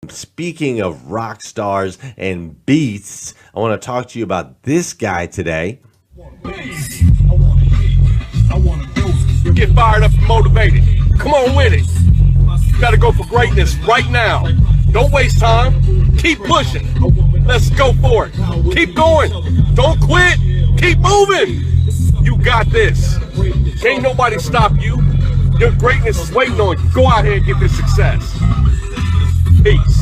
Speaking of rock stars and beasts, I want to talk to you about this guy today. Get fired up and motivated. Come on with it. You gotta go for greatness right now. Don't waste time. Keep pushing. Let's go for it. Keep going. Don't quit. Keep moving. You got this. Can't nobody stop you. Your greatness is waiting on you. Go out here and get this success. Peace.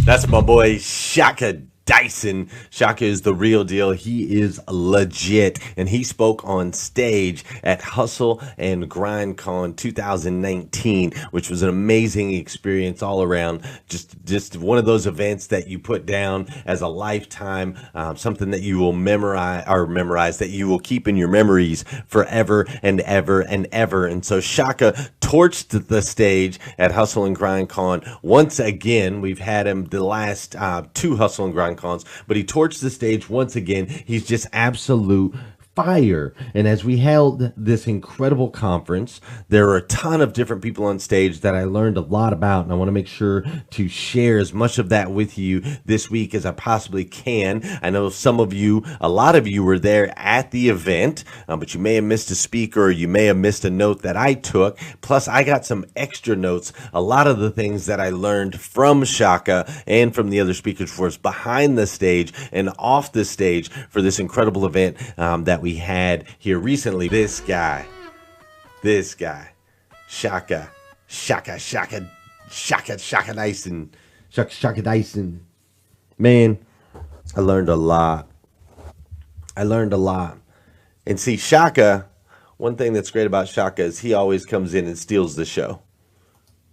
That's my boy Shaka Dyson. Shaka is the real deal. He is legit. And he spoke on stage at Hustle and Grind Con 2019, which was an amazing experience all around. Just one of those events that you put down as a lifetime, something that you will memorize, that you will keep in your memories forever and ever and ever. And so Shaka torched the stage at Hustle and Grind Con once again. We've had him the last two Hustle and Grind Cons, but he torched the stage once again. He's just absolute fire. And as we held this incredible conference, there were a ton of different people on stage that I learned a lot about, and I want to make sure to share as much of that with you this week as I possibly can. I know some of you, a lot of you were there at the event, but you may have missed a speaker, or you may have missed a note that I took. Plus, I got some extra notes. A lot of the things that I learned from Shaka and from the other speakers was behind the stage and off the stage for this incredible event that we had here recently. This guy, Shaka Dyson. Man, I learned a lot. And see, Shaka, one thing that's great about Shaka is he always comes in and steals the show.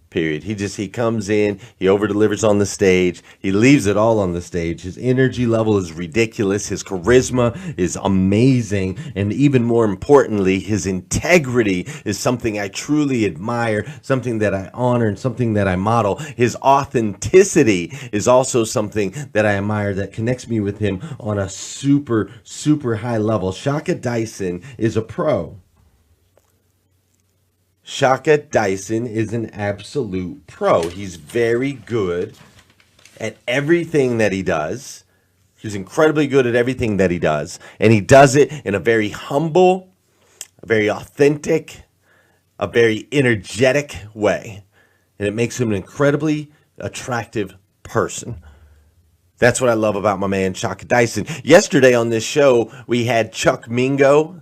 Period. He comes in, he over delivers on the stage, he leaves it all on the stage. His energy level is ridiculous, his charisma is amazing, and even more importantly, his integrity is something I truly admire, something that I honor, and something that I model. His authenticity is also something that I admire, that connects me with him on a super, super high level. Shaka Dyson is a pro. Shaka Dyson is an absolute pro. He's very good at everything that he does. He's incredibly good at everything that he does. And he does it in a very humble, a very authentic, a very energetic way. And it makes him an incredibly attractive person. That's what I love about my man, Shaka Dyson. Yesterday on this show, we had Chuck Mingo.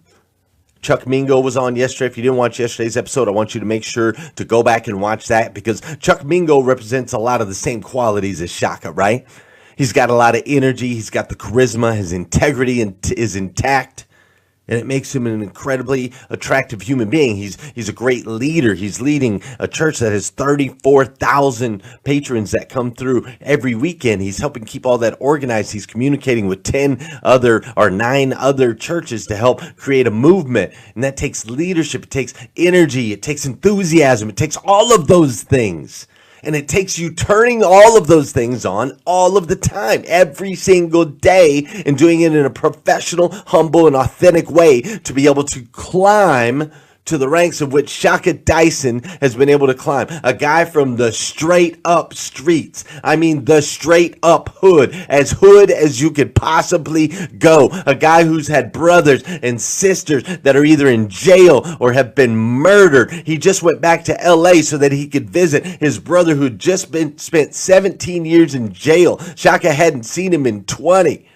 Chuck Mingo was on yesterday. If you didn't watch yesterday's episode, I want you to make sure to go back and watch that, because Chuck Mingo represents a lot of the same qualities as Shaka, right? He's got a lot of energy. He's got the charisma. His integrity is intact. And it makes him an incredibly attractive human being. He's a great leader. He's leading a church that has 34,000 patrons that come through every weekend. He's helping keep all that organized. He's communicating with 9 other churches to help create a movement. And that takes leadership. It takes energy. It takes enthusiasm. It takes all of those things. And it takes you turning all of those things on all of the time, every single day, and doing it in a professional, humble, and authentic way to be able to climb to the ranks of which Shaka Dyson has been able to climb. A guy from the straight up streets. I mean, the straight up hood as you could possibly go. A guy who's had brothers and sisters that are either in jail or have been murdered. He just went back to LA so that he could visit his brother who'd just been spent 17 years in jail. Shaka hadn't seen him in 20.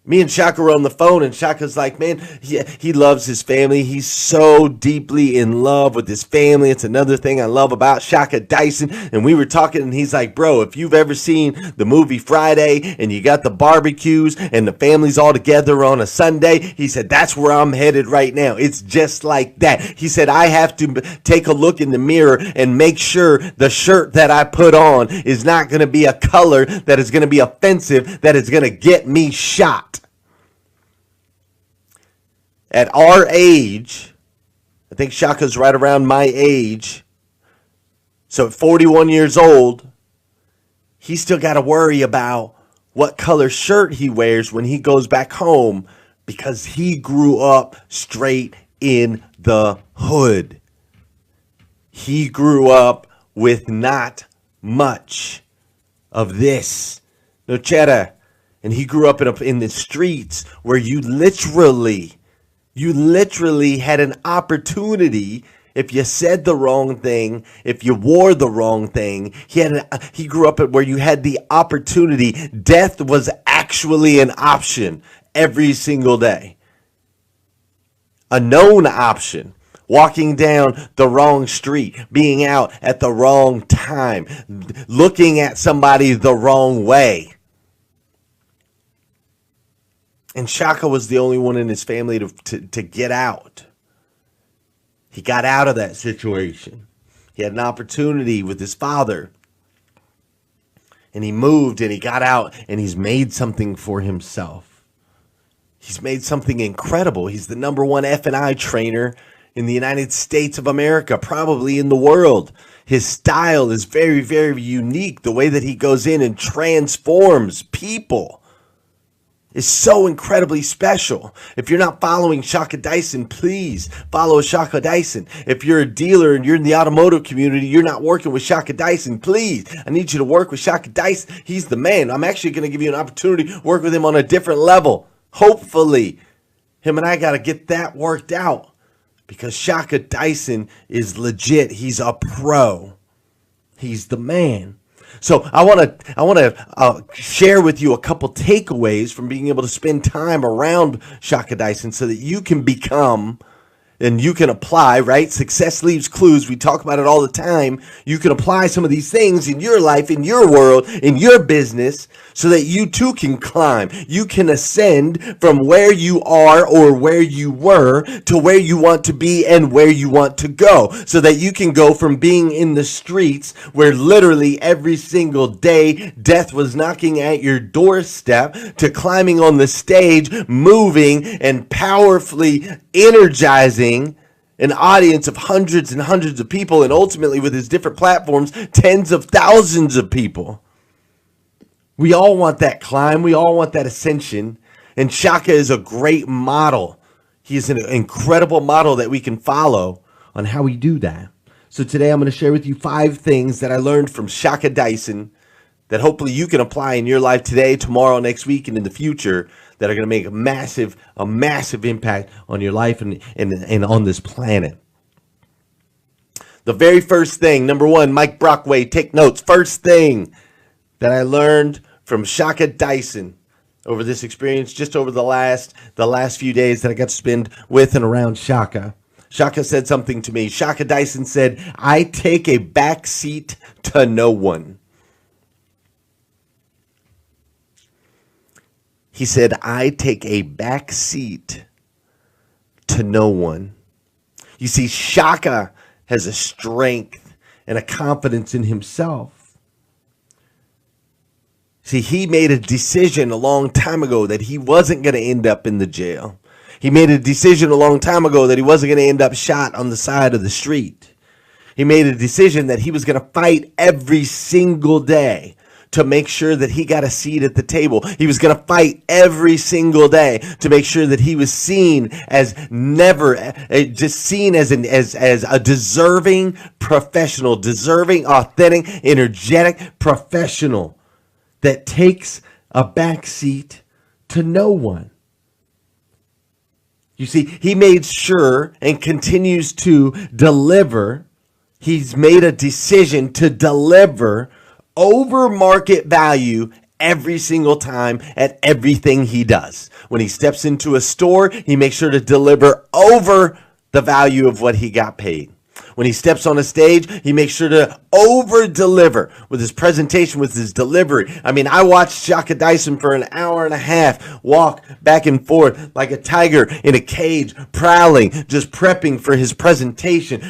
Me and Shaka were on the phone, and Shaka's like, man, he loves his family. He's so deeply in love with his family. It's another thing I love about Shaka Dyson. And we were talking, and he's like, bro, if you've ever seen the movie Friday and you got the barbecues and the family's all together on a Sunday, he said, that's where I'm headed right now. It's just like that. He said, I have to take a look in the mirror and make sure the shirt that I put on is not going to be a color that is going to be offensive, that is going to get me shot. At our age, I think Shaka's right around my age. So at 41 years old, he's still got to worry about what color shirt he wears when he goes back home, because he grew up straight in the hood. He grew up with not much of this. No cheddar. And he grew up in the streets where you literally had an opportunity. If you said the wrong thing, if you wore the wrong thing, he grew up where you had the opportunity. Death was actually an option every single day. A known option. Walking down the wrong street, being out at the wrong time, looking at somebody the wrong way. And Shaka was the only one in his family to get out. He got out of that situation. He had an opportunity with his father. And he moved and he got out and he's made something for himself. He's made something incredible. He's the #1 F&I trainer in the United States of America, probably in the world. His style is very, very unique. The way that he goes in and transforms people is so incredibly special. If you're not following Shaka Dyson, please follow Shaka Dyson. If you're a dealer and you're in the automotive community, you're not working with Shaka Dyson, please, I need you to work with Shaka Dyson. He's the man. I'm actually going to give you an opportunity to work with him on a different level. Hopefully, him and I got to get that worked out because Shaka Dyson is legit. He's a pro. He's the man. So I want to share with you a couple takeaways from being able to spend time around Shaka Dyson so that you can become and you can apply, right? Success leaves clues. We talk about it all the time. You can apply some of these things in your life, in your world, in your business so that you too can climb. You can ascend from where you are or where you were to where you want to be and where you want to go so that you can go from being in the streets where literally every single day death was knocking at your doorstep to climbing on the stage, moving and powerfully energizing an audience of hundreds and hundreds of people, and ultimately with his different platforms, tens of thousands of people. We all want that climb. We all want that ascension. And Shaka is a great model. He is an incredible model that we can follow on how we do that. So today I'm going to share with you 5 things that I learned from Shaka Dyson that hopefully you can apply in your life today, tomorrow, next week, and in the future that are going to make a massive impact on your life and on this planet. The very first thing, #1, Mike Brockway, take notes. First thing that I learned from Shaka Dyson over this experience, just over the last few days that I got to spend with and around Shaka. Shaka said something to me. Shaka Dyson said, "I take a back seat to no one." He said, "I take a back seat to no one." You see, Shaka has a strength and a confidence in himself. See, he made a decision a long time ago that he wasn't going to end up in the jail. He made a decision a long time ago that he wasn't going to end up shot on the side of the street. He made a decision that he was going to fight every single day to make sure that he got a seat at the table. He was going to fight every single day to make sure that he was seen as just seen as a deserving professional, deserving, authentic, energetic professional that takes a back seat to no one. You see, he made sure and continues to deliver. He's made a decision to deliver over market value every single time at everything he does. When he steps into a store, he makes sure to deliver over the value of what he got paid. When he steps on a stage, he makes sure to over-deliver with his presentation, with his delivery. I mean, I watched Shaka Dyson for an hour and a half walk back and forth like a tiger in a cage, prowling, just prepping for his presentation,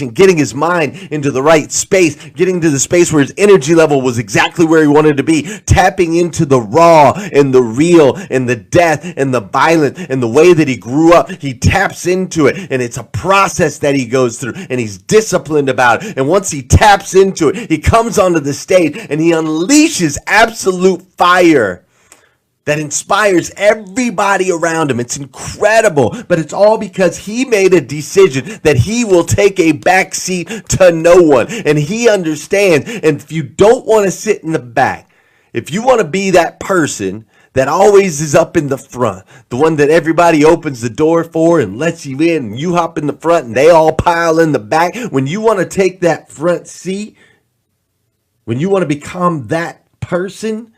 getting his mind into the right space, getting to the space where his energy level was exactly where he wanted to be, tapping into the raw and the real and the death and the violent and the way that he grew up. He taps into it, and it's a process that he goes through, and he's disciplined about it. And once he taps into it, he comes onto the stage and he unleashes absolute fire that inspires everybody around him. It's incredible, but it's all because he made a decision that he will take a backseat to no one. And he understands, and if you don't want to sit in the back, if you want to be that person that always is up in the front, the one that everybody opens the door for and lets you in, and you hop in the front and they all pile in the back, when you want to take that front seat, when you want to become that person,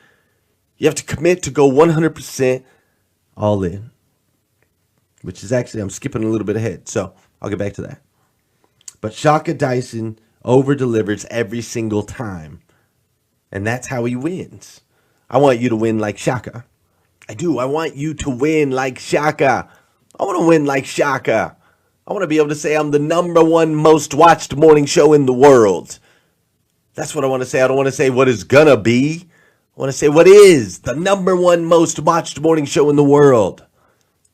you have to commit to go 100% all in, which is actually, I'm skipping a little bit ahead, so I'll get back to that. But Shaka Dyson over-delivers every single time, and that's how he wins. I want you to win like Shaka. I do. I want you to win like Shaka. I want to win like Shaka. I want to be able to say I'm the #1 most watched morning show in the world. That's what I want to say. I don't want to say what is gonna be. I want to say what is the #1 most watched morning show in the world.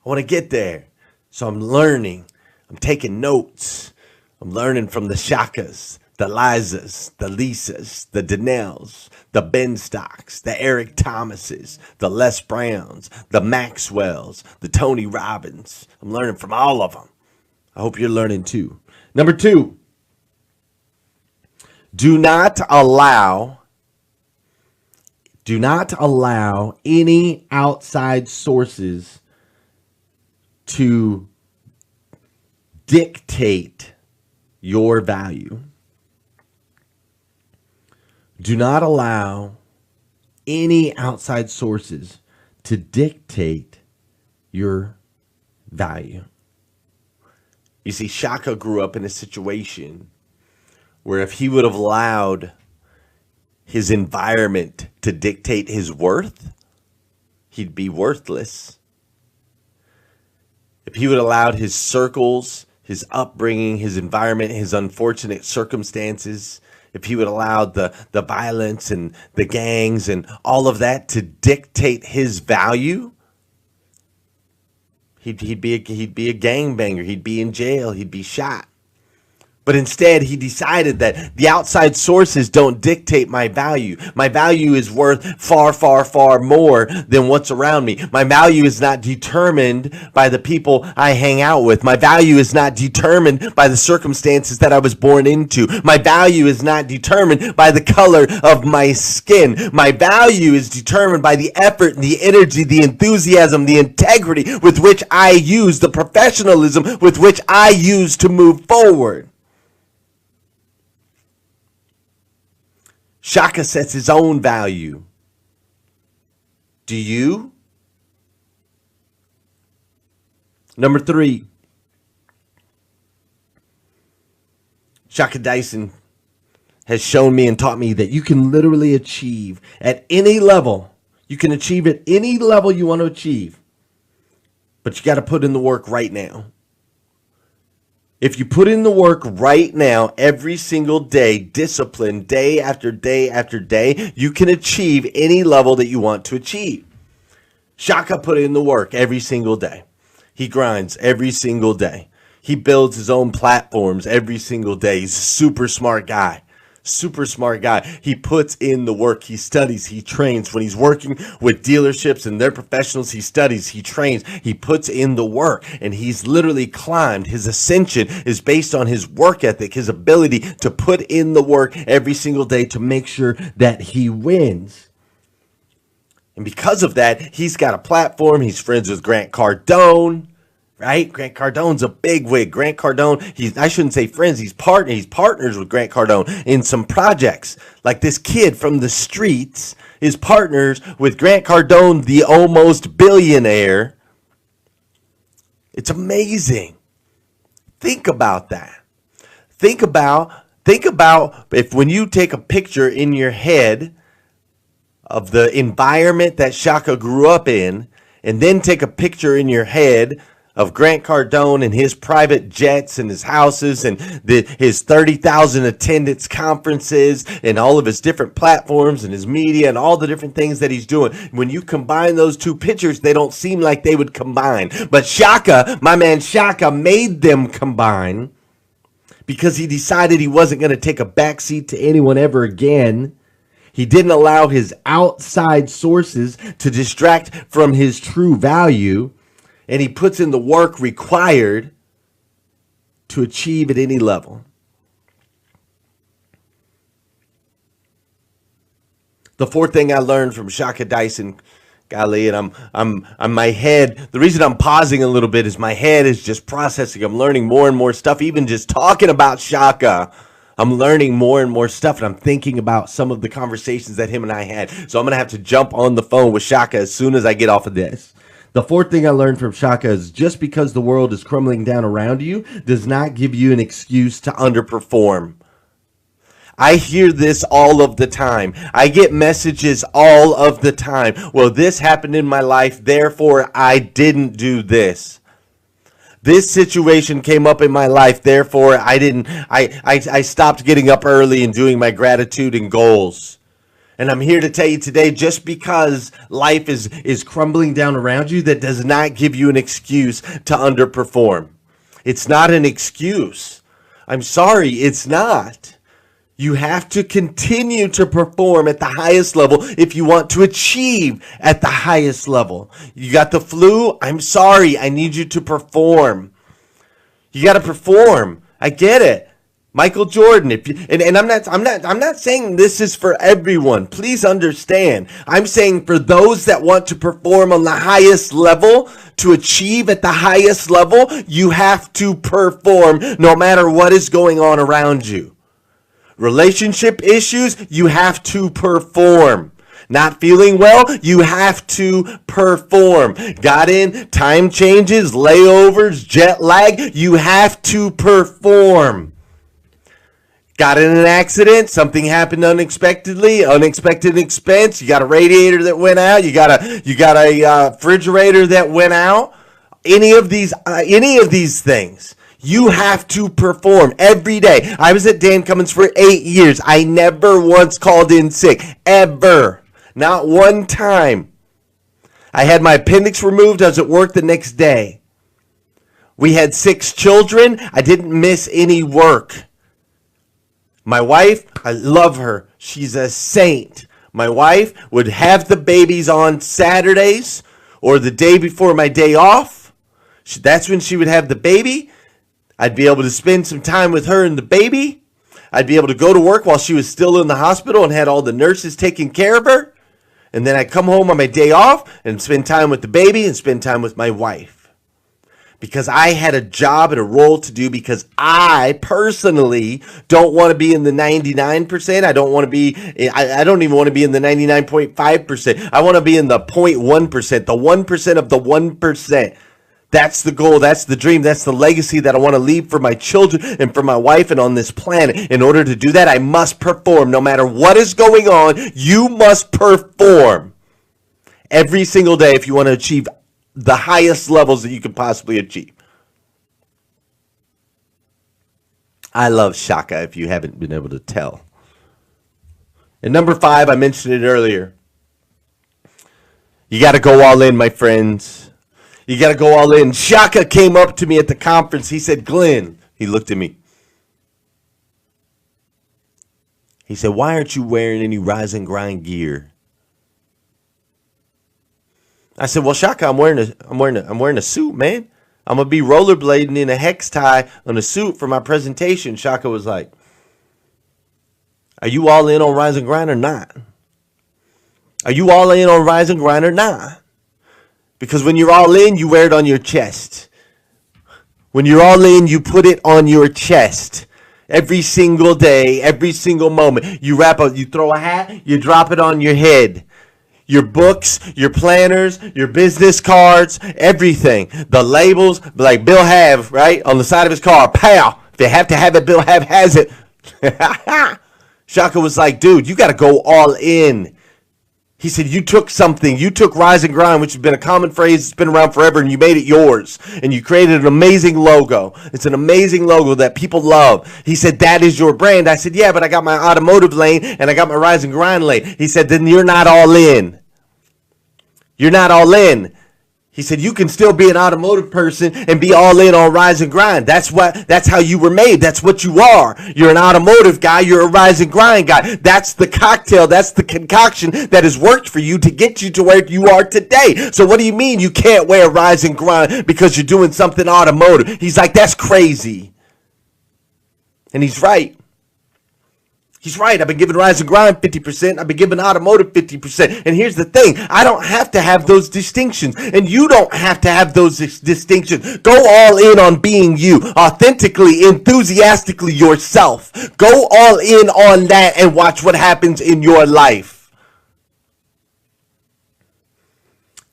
I want to get there. So I'm learning. I'm taking notes. I'm learning from the Shakas, the Lizas, the Lisas, the Danelles, the Ben Stocks, the Eric Thomases, the Les Browns, the Maxwells, the Tony Robbins. I'm learning from all of them. I hope you're learning too. Number 2, do not allow any outside sources to dictate your value. Do not allow any outside sources to dictate your value. You see, Shaka grew up in a situation where if he would have allowed his environment to dictate his worth, he'd be worthless. If he would have allowed his circles, his upbringing, his environment, his unfortunate circumstances, if he would allow the violence and the gangs and all of that to dictate his value, he'd be a gangbanger. He'd be in jail. He'd be shot. But instead, he decided that the outside sources don't dictate my value. My value is worth far, far, far more than what's around me. My value is not determined by the people I hang out with. My value is not determined by the circumstances that I was born into. My value is not determined by the color of my skin. My value is determined by the effort, the energy, the enthusiasm, the integrity with which I use, the professionalism with which I use to move forward. Shaka sets his own value. Do you? Number 3. Shaka Dyson has shown me and taught me that you can literally achieve at any level. You can achieve at any level you want to achieve. But you got to put in the work right now. If you put in the work right now, every single day, discipline, day after day after day, you can achieve any level that you want to achieve. Shaka put in the work every single day. He grinds every single day. He builds his own platforms every single day. He's a super smart guy. Super smart guy. He puts in the work. He studies. He trains. When he's working with dealerships and their professionals, he studies. He trains. He puts in the work. And he's literally climbed. His ascension is based on his work ethic, his ability to put in the work every single day to make sure that he wins. And because of that, he's got a platform. He's friends with Grant Cardone. Right? Grant Cardone's a big wig. Grant Cardone, I shouldn't say friends, he's partners with Grant Cardone in some projects. Like this kid from the streets is partners with Grant Cardone, the almost billionaire. It's amazing. Think about that. Think about if when you take a picture in your head of the environment that Shaka grew up in, and then take a picture in your head of Grant Cardone and his private jets and his houses and his 30,000 attendance conferences and all of his different platforms and his media and all the different things that he's doing. When you combine those two pictures, they don't seem like they would combine. But Shaka, my man Shaka, made them combine because he decided he wasn't going to take a backseat to anyone ever again. He didn't allow his outside sources to distract from his true value, and he puts in the work required to achieve at any level. The fourth thing I learned from Shaka Dyson, golly, and I'm my head. The reason I'm pausing a little bit is my head is just processing. I'm learning more and more stuff. Even just talking about Shaka, I'm learning more and more stuff, and I'm thinking about some of the conversations that him and I had. So I'm gonna have to jump on the phone with Shaka as soon as I get off of this. The fourth thing I learned from Shaka is just because the world is crumbling down around you does not give you an excuse to underperform. I hear this all of the time. I get messages all of the time. Well, this happened in my life, therefore I didn't do this. This situation came up in my life, therefore I stopped getting up early and doing my gratitude and goals. And I'm here to tell you today, just because life is crumbling down around you, that does not give you an excuse to underperform. It's not an excuse. I'm sorry, it's not. You have to continue to perform at the highest level if you want to achieve at the highest level. You got the flu? I'm sorry. I need you to perform. You got to perform. I get it. Michael Jordan, and I'm not saying this is for everyone. Please understand. I'm saying for those that want to perform on the highest level, to achieve at the highest level, you have to perform no matter what is going on around you. Relationship issues, you have to perform. Not feeling well, you have to perform. Got in, time changes, layovers, jet lag, you have to perform. Got in an accident, something happened unexpectedly, unexpected expense, you got a radiator that went out, you got a refrigerator that went out. Any of these things. You have to perform every day. I was at Dan Cummins for 8 years. I never once called in sick. Ever. Not one time. I had my appendix removed. I was at work the next day. We had 6 children. I didn't miss any work. My wife, I love her. She's a saint. My wife would have the babies on Saturdays or the day before my day off. That's when she would have the baby. I'd be able to spend some time with her and the baby. I'd be able to go to work while she was still in the hospital and had all the nurses taking care of her. And then I'd come home on my day off and spend time with the baby and spend time with my wife. Because I had a job and a role to do, because I personally don't want to be in the 99%. I don't even want to be in the 99.5%. I want to be in the 0.1%, the 1% of the 1%. That's the goal. That's the dream. That's the legacy that I want to leave for my children and for my wife and on this planet. In order to do that, I must perform. No matter what is going on, you must perform every single day if you want to achieve the highest levels that you can possibly achieve. I love Shaka, if you haven't been able to tell. And number 5, I mentioned it earlier. You got to go all in, my friends. You got to go all in. Shaka came up to me at the conference. He said, Glenn, he looked at me. He said, why aren't you wearing any rise and grind gear? I said, well, Shaka, I'm wearing a suit, man. I'm going to be rollerblading in a hex tie on a suit for my presentation. Shaka was like, are you all in on rise and grind or not? Are you all in on rise and grind or not? Because when you're all in, you wear it on your chest. When you're all in, you put it on your chest. Every single day, every single moment. You throw a hat, you drop it on your head. Your books, your planners, your business cards, everything. The labels, like Bill Have, right? On the side of his car, pow. If you have to have it, Bill Have has it. Shaka was like, dude, you got to go all in. He said, you took rise and grind, which has been a common phrase. It's been around forever, and you made it yours. And you created an amazing logo. It's an amazing logo that people love. He said, that is your brand. I said, yeah, but I got my automotive lane, and I got my rise and grind lane. He said, then you're not all in. You're not all in. He said, you can still be an automotive person and be all in on rise and grind. That's how you were made. That's what you are. You're an automotive guy. You're a rise and grind guy. That's the cocktail. That's the concoction that has worked for you to get you to where you are today. So what do you mean you can't wear rise and grind because you're doing something automotive? He's like, that's crazy. And he's right. He's right. I've been giving rise and grind 50%. I've been giving automotive 50%. And here's the thing. I don't have to have those distinctions. And you don't have to have those distinctions. Go all in on being you. Authentically, enthusiastically yourself. Go all in on that and watch what happens in your life.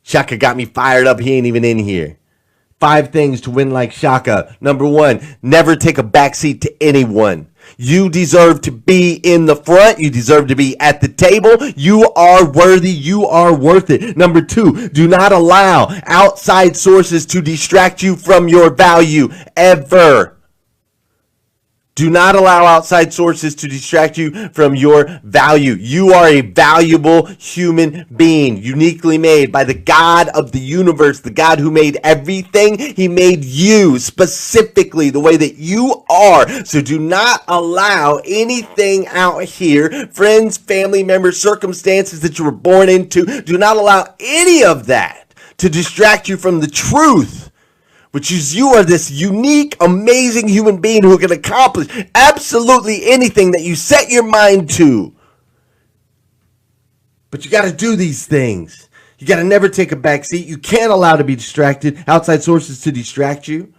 Shaka got me fired up. He ain't even in here. 5 things to win like Shaka. Number 1, never take a backseat to anyone. You deserve to be in the front. You deserve to be at the table. You are worthy. You are worth it. Number 2, do not allow outside sources to distract you from your value ever. Do not allow outside sources to distract you from your value. You are a valuable human being, uniquely made by the God of the universe, the God who made everything. He made you specifically the way that you are. So do not allow anything out here, friends, family members, circumstances that you were born into. Do not allow any of that to distract you from the truth, which is you are this unique, amazing human being who can accomplish absolutely anything that you set your mind to. But you got to do these things. You got to never take a back seat. You can't allow to be distracted, outside sources to distract you.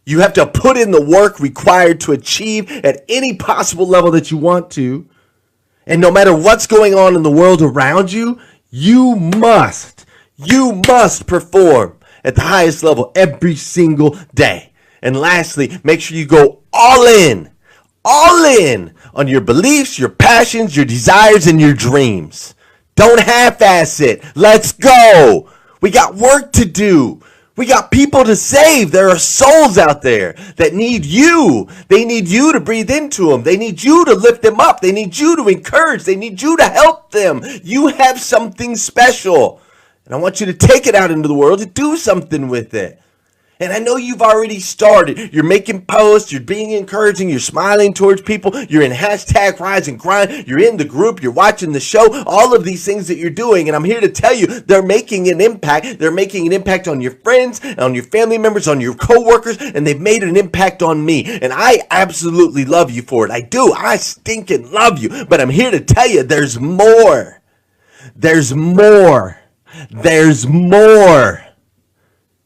You have to put in the work required to achieve at any possible level that you want to. And no matter what's going on in the world around you, you must perform at the highest level every single day. And lastly, make sure you go all in on your beliefs, your passions, your desires, and your dreams. Don't half-ass it. Let's go. We got work to do. We got people to save. There are souls out there that need you. They need you to breathe into them. They need you to lift them up. They need you to encourage. They need you to help them. You have something special. And I want you to take it out into the world and do something with it. And I know you've already started. You're making posts. You're being encouraging. You're smiling towards people. You're in hashtag rise and grind. You're in the group. You're watching the show. All of these things that you're doing. And I'm here to tell you they're making an impact. They're making an impact on your friends, on your family members, on your coworkers. And they've made an impact on me. And I absolutely love you for it. I do. I stinking love you. But I'm here to tell you there's more. There's more. There's more.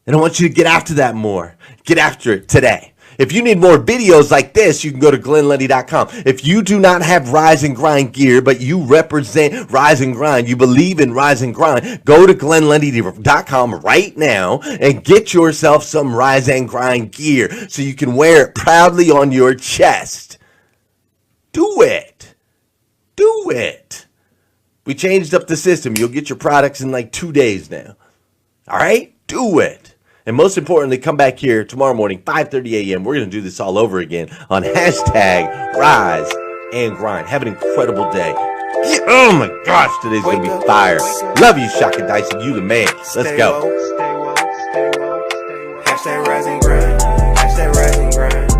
And I want you to get after that more. Get after it today. If you need more videos like this, you can go to GlennLundy.com. If you do not have Rise and Grind gear, but you represent Rise and Grind, you believe in Rise and Grind, go to GlennLundy.com right now and get yourself some Rise and Grind gear so you can wear it proudly on your chest. Do it. Do it. We changed up the system. You'll get your products in like 2 days now. All right? Do it. And most importantly, come back here tomorrow morning, 5:30 a.m. We're going to do this all over again on hashtag Rise and Grind. Have an incredible day. Oh my gosh, today's going to be fire. Love you, Shaka Dyson. You the man. Let's go. Hashtag Rise and Grind. Hashtag Rise and Grind.